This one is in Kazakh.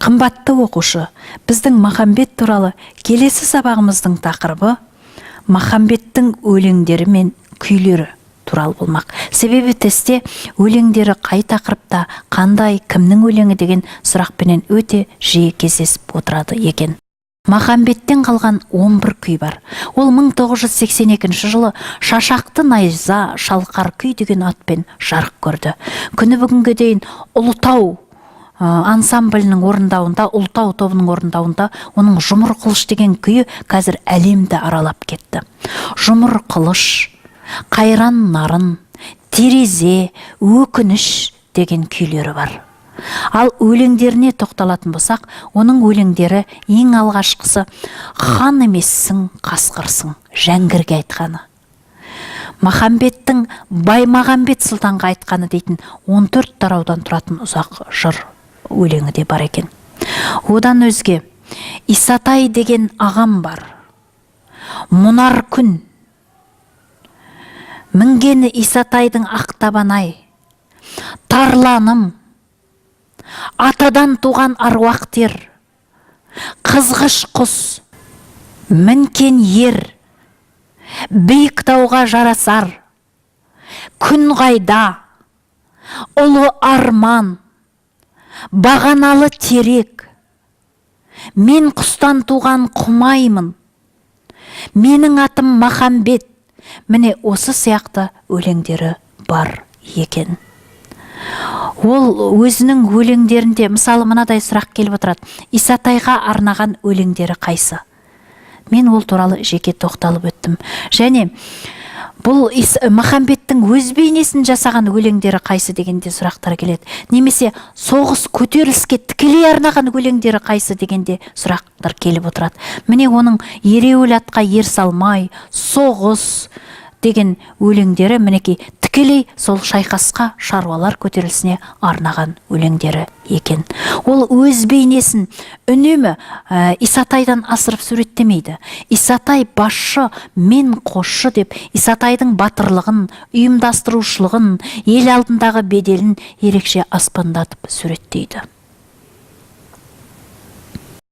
Қымбатты оқушы, біздің Махамбет туралы келесі сабағымыздың тақырыбы Махамбеттің өлеңдері мен күйлері туралы болмақ. Себебі тестте өлеңдері қай тақырыпта, қандай, кімнің өлеңі деген сұрақпенен өте жиі кездесіп отырады екен. Махамбеттен қалған 11 күй бар. Ол 1982 жылы Шашақты найза шалқар күй деген атпен жарық көрді. Күні бүгінге дейін Ұлытау ансамблінің орындауында, Ұлытау тобының орындауында оның Жұмыр қылыш деген күйі қазір әлемді аралап кетті. Жұмыр қылыш, қайран нарын, терезе, өкініш деген күйлері бар. Ал өлеңдеріне тоқталатын болсақ, оның өлеңдері ең алғашқысы хан емессің, қасқырсың, Жәңгірге айтқаны. Махамбеттің Баймағамбет сұлтанға айтқаны дейтін 14 тараудан тұратын ұзақ жыр өлеңі де бар екен. Одан өзге Исатай деген ағам бар. Мұнар күн. Мінгені Исатайдың ақтабан-ай. Тарланым. Атадан туған аруақ тер. Қызғыш құс. Мінкен ер. Биік тауға жарасар. Күн қайда. Ұлы арман. Бағаналы терек. Мен құстан туған құмаймын. Менің атым Махамбет. Міне осы сияқты өлеңдері бар екен. Ол өзінің өлеңдерінде, мысалы мынадай сұрақ келіп отырады. Исатайға арнаған өлеңдері қайсы? Мен ол туралы жеке тоқталып өттім. Және бұл Махамбеттің өз бейнесін жасаған өлеңдері қайсы дегенде сұрақтар келеді. Немесе соғыс көтеріліске тікелей арнаған өлеңдері қайсы дегенде сұрақтар келіп отырады. Міне оның ереуіл атқа ер салмай, соғыс деген өлеңдері мінекей тікелей сол шайқасқа, шаруалар көтерілісіне арнаған өлеңдері екен. Ол өз бейнесін үнемі Исатайдан асырып суреттемейді. Исатай басшы, мен қосшы деп Исатайдың батырлығын, ұйымдастырушылығын, ел алдындағы беделін ерекше аспандатып суреттейді.